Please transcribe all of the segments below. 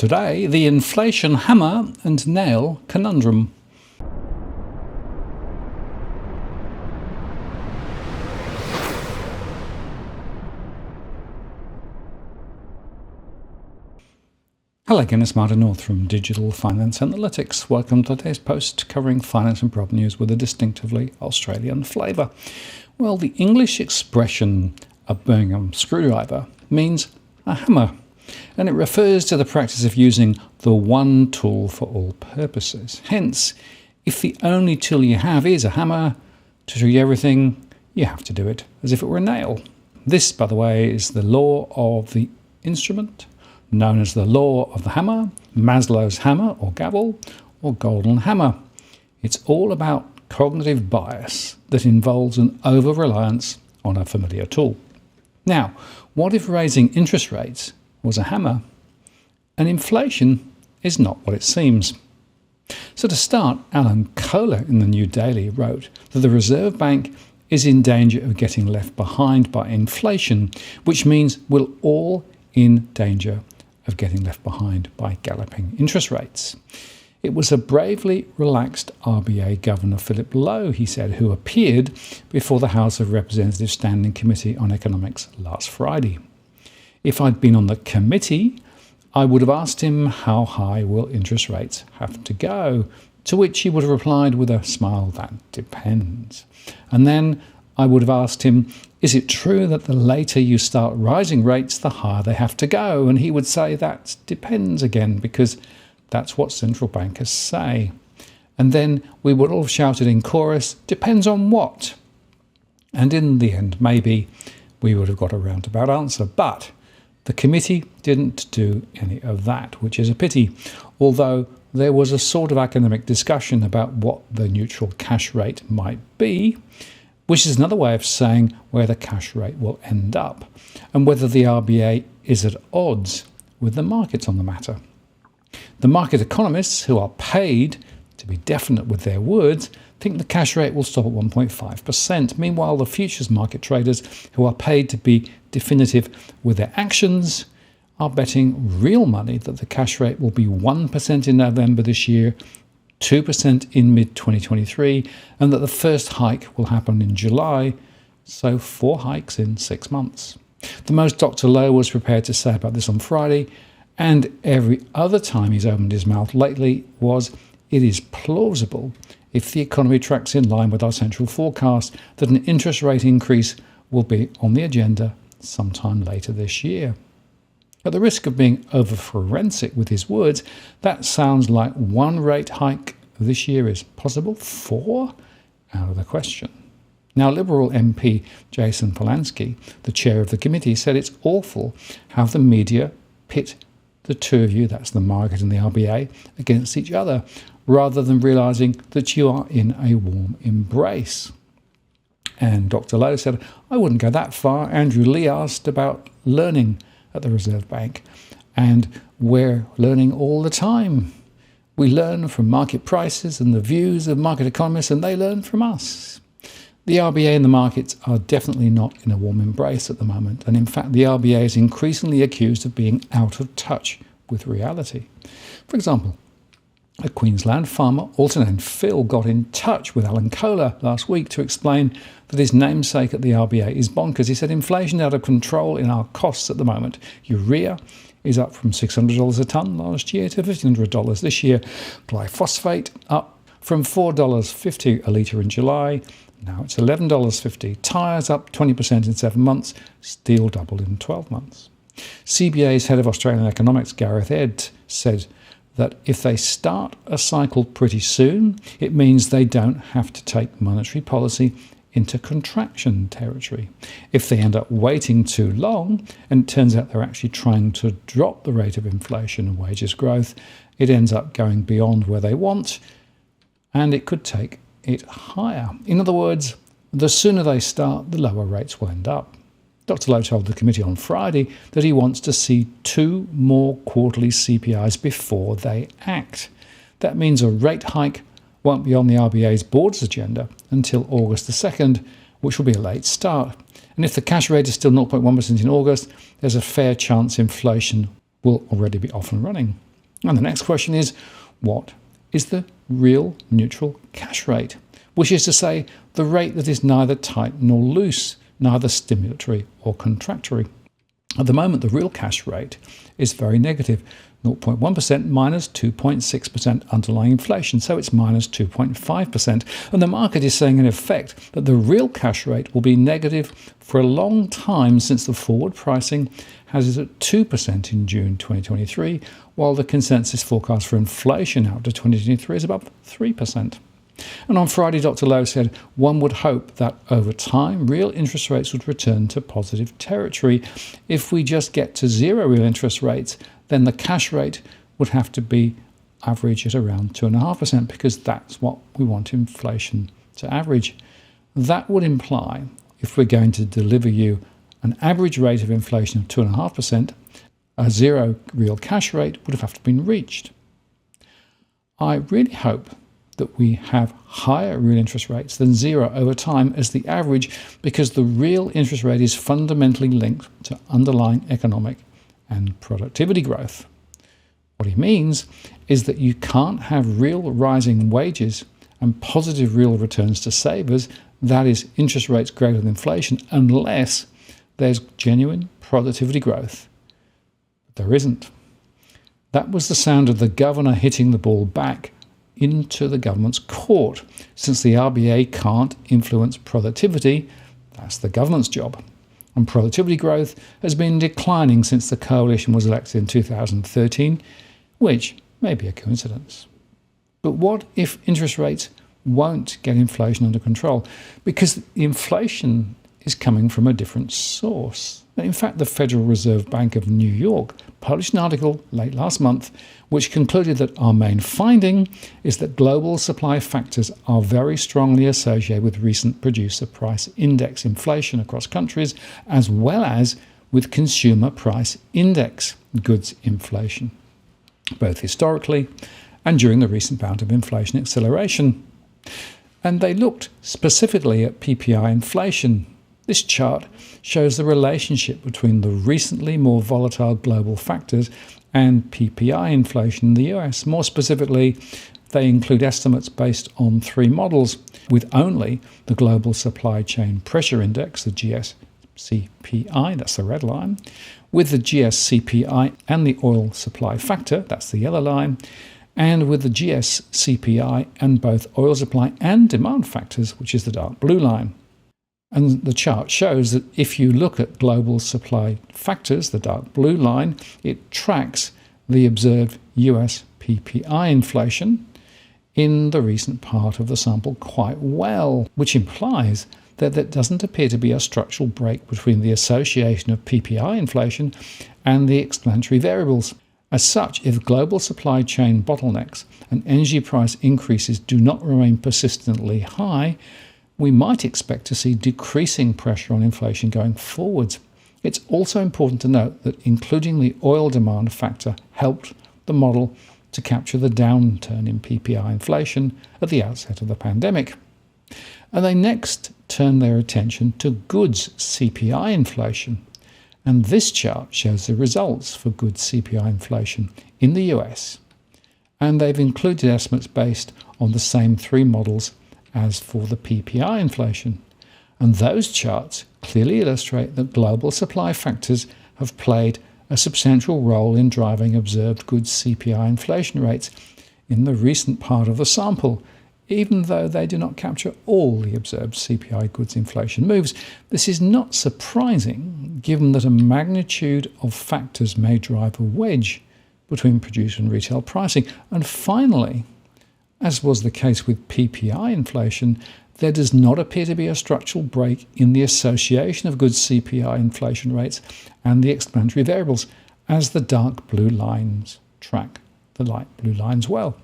Today, the inflation hammer and nail conundrum. Hello again, it's Martin North from Digital Finance Analytics. Welcome to today's post covering finance and prop news with a distinctively Australian flavour. Well, the English expression a Birmingham screwdriver means a hammer, and it refers to the practice of using the one tool for all purposes. Hence, if the only tool you have is a hammer to treat everything, you have to do it as if it were a nail. This, by the way, is the law of the instrument, known as the law of the hammer, Maslow's hammer or gavel, or golden hammer. It's all about cognitive bias that involves an over-reliance on a familiar tool. Now, what if raising interest rates was a hammer and inflation is not what it seems? So to start, Alan Kohler in the New Daily wrote that the Reserve Bank is in danger of getting left behind by inflation, which means we're all in danger of getting left behind by galloping interest rates. It was a bravely relaxed RBA Governor Philip Lowe, he said, who appeared before the House of Representatives Standing Committee on Economics last Friday. If I'd been on the committee, I would have asked him how high will interest rates have to go, to which he would have replied with a smile, that depends. And then I would have asked him, is it true that the later you start rising rates, the higher they have to go? And he would say that depends again, because that's what central bankers say. And then we would all have shouted in chorus, depends on what? And in the end, maybe we would have got a roundabout answer. But the committee didn't do any of that, which is a pity, although there was a sort of academic discussion about what the neutral cash rate might be, which is another way of saying where the cash rate will end up, and whether the RBA is at odds with the markets on the matter. The market economists, who are paid to be definite with their words, think the cash rate will stop at 1.5%. Meanwhile, the futures market traders, who are paid to be definitive with their actions, are betting real money that the cash rate will be 1% in November this year, 2% in mid-2023, and that the first hike will happen in July, so 4 hikes in 6 months. The most Dr. Lowe was prepared to say about this on Friday, and every other time he's opened his mouth lately was, it is plausible, if the economy tracks in line with our central forecast, that an interest rate increase will be on the agenda sometime later this year. At the risk of being over-forensic with his words, that sounds like 1 rate hike this year is possible, 4? Out of the question. Now, Liberal MP Jason Polanski, the chair of the committee, said it's awful how the media pit the two of you, that's the market and the RBA, against each other, rather than realising that you are in a warm embrace. And Dr. Lowe said, I wouldn't go that far. Andrew Lee asked about learning at the Reserve Bank, and we're learning all the time. We learn from market prices and the views of market economists, and they learn from us. The RBA and the markets are definitely not in a warm embrace at the moment, and in fact the RBA is increasingly accused of being out of touch with reality. For example, a Queensland farmer, also named Phil, got in touch with Alan Kohler last week to explain that his namesake at the RBA is bonkers. He said inflation out of control in our costs at the moment. Urea is up from $600 a tonne last year to $1,500 this year. Glyphosate up from $4.50 a litre in July. Now it's $11.50. Tyres up 20% in 7 months. Steel doubled in 12 months. CBA's head of Australian economics, Gareth Ed, said that if they start a cycle pretty soon, it means they don't have to take monetary policy into contraction territory. If they end up waiting too long, and it turns out they're actually trying to drop the rate of inflation and wages growth, it ends up going beyond where they want, and it could take it higher. In other words, the sooner they start, the lower rates will end up. Dr. Lowe told the committee on Friday that he wants to see 2 more quarterly CPIs before they act. That means a rate hike won't be on the RBA's board's agenda until August the 2nd, which will be a late start. And if the cash rate is still 0.1% in August, there's a fair chance inflation will already be off and running. And the next question is, what is the real neutral cash rate? Which is to say, the rate that is neither tight nor loose, neither stimulatory or contractory. At the moment, the real cash rate is very negative, 0.1% minus 2.6% underlying inflation, so it's minus 2.5%. And the market is saying, in effect, that the real cash rate will be negative for a long time, since the forward pricing has it at 2% in June 2023, while the consensus forecast for inflation out to 2023 is about 3%. And on Friday, Dr. Lowe said one would hope that over time, real interest rates would return to positive territory. If we just get to zero real interest rates, then the cash rate would have to be average at around 2.5%, because that's what we want inflation to average. That would imply, if we're going to deliver you an average rate of inflation of 2.5%, a zero real cash rate would have to been reached. I really hope that we have higher real interest rates than zero over time as the average, because the real interest rate is fundamentally linked to underlying economic and productivity growth. What he means is that you can't have real rising wages and positive real returns to savers, that is, interest rates greater than inflation, unless there's genuine productivity growth. But there isn't. That was the sound of the governor hitting the ball back into the government's court. Since the RBA can't influence productivity, that's the government's job. And productivity growth has been declining since the coalition was elected in 2013, which may be a coincidence. But what if interest rates won't get inflation under control? Because the inflation is coming from a different source. In fact, the Federal Reserve Bank of New York published an article late last month which concluded that our main finding is that global supply factors are very strongly associated with recent producer price index inflation across countries, as well as with consumer price index goods inflation, both historically and during the recent bout of inflation acceleration. And they looked specifically at PPI inflation. This chart shows the relationship between the recently more volatile global factors and PPI inflation in the US. More specifically, they include estimates based on three models, with only the Global Supply Chain Pressure Index, the GSCPI, that's the red line, with the GSCPI and the Oil Supply Factor, that's the yellow line, and with the GSCPI and both oil supply and demand factors, which is the dark blue line. And the chart shows that if you look at global supply factors, the dark blue line, it tracks the observed US PPI inflation in the recent part of the sample quite well, which implies that there doesn't appear to be a structural break between the association of PPI inflation and the explanatory variables. As such, if global supply chain bottlenecks and energy price increases do not remain persistently high, we might expect to see decreasing pressure on inflation going forwards. It's also important to note that including the oil demand factor helped the model to capture the downturn in PPI inflation at the outset of the pandemic. And they next turned their attention to goods CPI inflation. And this chart shows the results for goods CPI inflation in the US. And they've included estimates based on the same three models as for the PPI inflation. And those charts clearly illustrate that global supply factors have played a substantial role in driving observed goods CPI inflation rates in the recent part of the sample, even though they do not capture all the observed CPI goods inflation moves. This is not surprising, given that a magnitude of factors may drive a wedge between producer and retail pricing. And finally, as was the case with PPI inflation, there does not appear to be a structural break in the association of goods CPI inflation rates and the explanatory variables, as the dark blue lines track the light blue lines well.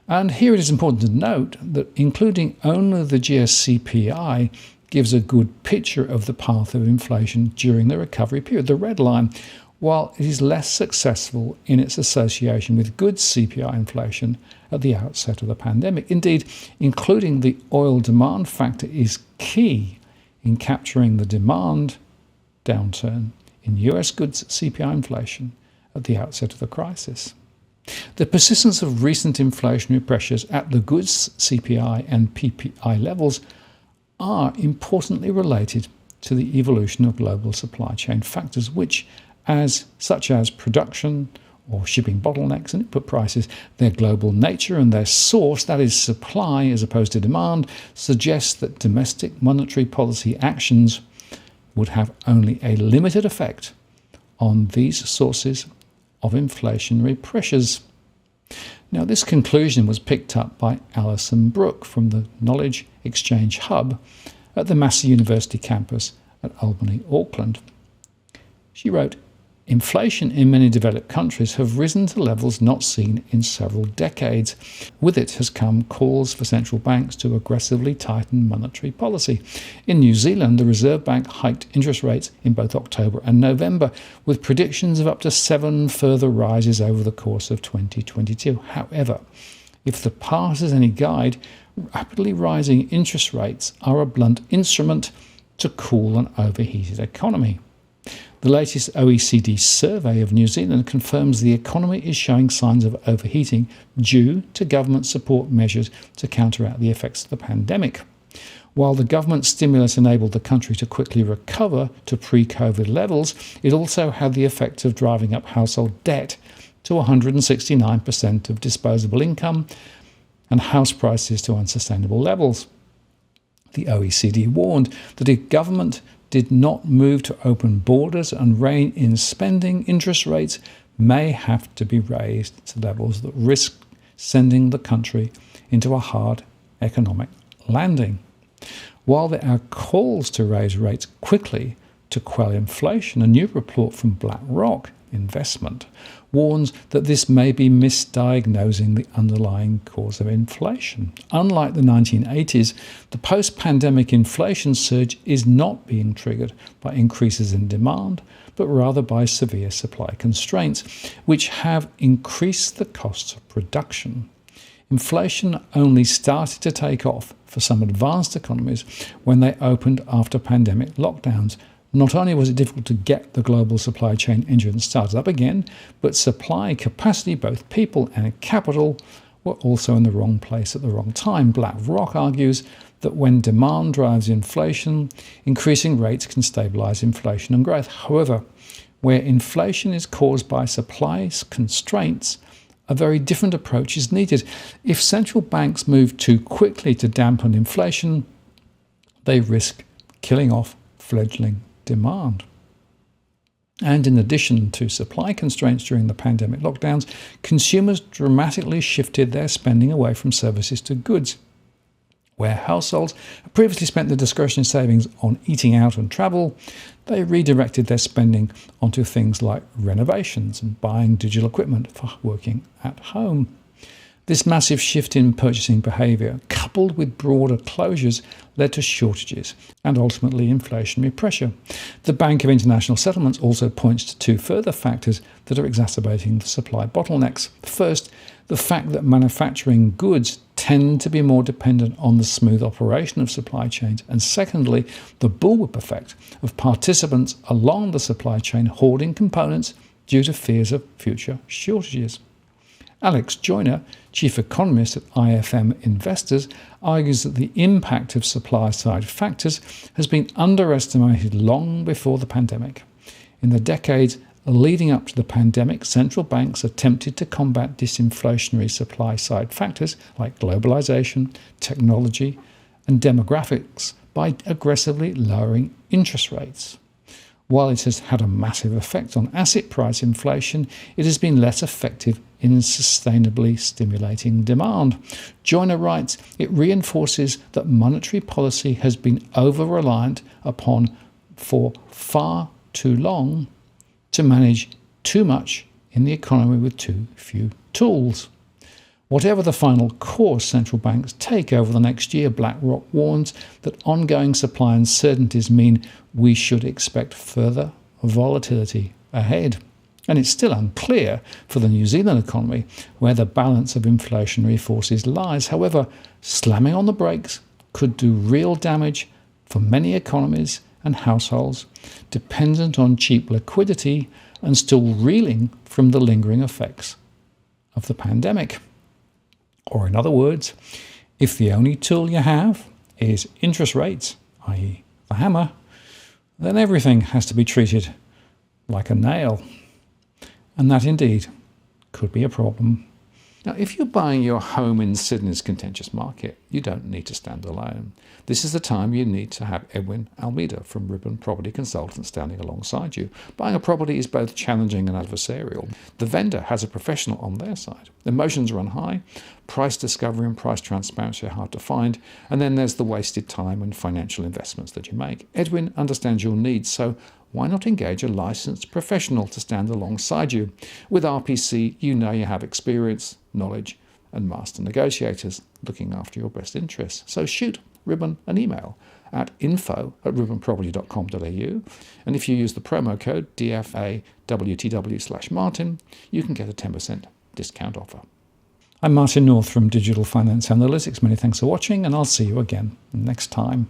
And here it is important to note that including only the GSCPI gives a good picture of the path of inflation during the recovery period, the red line, while it is less successful in its association with goods CPI inflation at the outset of the pandemic. Indeed, including the oil demand factor is key in capturing the demand downturn in US goods CPI inflation at the outset of the crisis. The persistence of recent inflationary pressures at the goods CPI and PPI levels are importantly related to the evolution of global supply chain factors, such as production or shipping bottlenecks and input prices, their global nature and their source, that is supply as opposed to demand, suggests that domestic monetary policy actions would have only a limited effect on these sources of inflationary pressures. Now, this conclusion was picked up by Alison Brooke from the Knowledge Exchange Hub at the Massey University campus at Albany, Auckland. She wrote, "Inflation in many developed countries have risen to levels not seen in several decades. With it has come calls for central banks to aggressively tighten monetary policy. In New Zealand, the Reserve Bank hiked interest rates in both October and November, with predictions of up to 7 further rises over the course of 2022. However, if the past is any guide, rapidly rising interest rates are a blunt instrument to cool an overheated economy. The latest OECD survey of New Zealand confirms the economy is showing signs of overheating due to government support measures to counteract the effects of the pandemic. While the government stimulus enabled the country to quickly recover to pre-COVID levels, it also had the effect of driving up household debt to 169% of disposable income and house prices to unsustainable levels. The OECD warned that if government did not move to open borders and rein in spending, interest rates may have to be raised to levels that risk sending the country into a hard economic landing. While there are calls to raise rates quickly to quell inflation, a new report from BlackRock Investment warns that this may be misdiagnosing the underlying cause of inflation. Unlike the 1980s, the post-pandemic inflation surge is not being triggered by increases in demand, but rather by severe supply constraints, which have increased the costs of production. Inflation only started to take off for some advanced economies when they opened after pandemic lockdowns. Not only was it difficult to get the global supply chain engine started up again, but supply capacity, both people and capital, were also in the wrong place at the wrong time. BlackRock argues that when demand drives inflation, increasing rates can stabilize inflation and growth. However, where inflation is caused by supply constraints, a very different approach is needed. If central banks move too quickly to dampen inflation, they risk killing off fledgling demand. And in addition to supply constraints during the pandemic lockdowns, consumers dramatically shifted their spending away from services to goods. Where households had previously spent their discretionary savings on eating out and travel, they redirected their spending onto things like renovations and buying digital equipment for working at home. This massive shift in purchasing behaviour, coupled with broader closures, led to shortages and ultimately inflationary pressure. The Bank of International Settlements also points to 2 further factors that are exacerbating the supply bottlenecks. First, the fact that manufacturing goods tend to be more dependent on the smooth operation of supply chains. And secondly, the bullwhip effect of participants along the supply chain hoarding components due to fears of future shortages. Alex Joyner, chief economist at IFM Investors, argues that the impact of supply-side factors has been underestimated long before the pandemic. In the decades leading up to the pandemic, central banks attempted to combat disinflationary supply-side factors like globalization, technology, and demographics by aggressively lowering interest rates. While it has had a massive effect on asset price inflation, it has been less effective in sustainably stimulating demand. Joyner writes, it reinforces that monetary policy has been over-reliant upon for far too long to manage too much in the economy with too few tools. Whatever the final course central banks take over the next year, BlackRock warns that ongoing supply uncertainties mean we should expect further volatility ahead. And it's still unclear for the New Zealand economy where the balance of inflationary forces lies. However, slamming on the brakes could do real damage for many economies and households dependent on cheap liquidity and still reeling from the lingering effects of the pandemic. Or in other words, if the only tool you have is interest rates, i.e. the hammer, then everything has to be treated like a nail. And that indeed could be a problem. Now, if you're buying your home in Sydney's contentious market, you don't need to stand alone. This is the time you need to have Edwin from Ribbon Property Consultants standing alongside you. Buying a property is both challenging and adversarial. The vendor has a professional on their side. Emotions run high, price discovery and price transparency are hard to find, and then there's the wasted time and financial investments that you make. Edwin understands your needs, so why not engage a licensed professional to stand alongside you? With RPC, you know you have experience, knowledge, and master negotiators looking after your best interests. So shoot Ribbon an email at info@ribbonproperty.com.au, and if you use the promo code DFAWTW/Martin, you can get a 10% discount offer. I'm Martin North from Digital Finance Analytics. Many thanks for watching, and I'll see you again next time.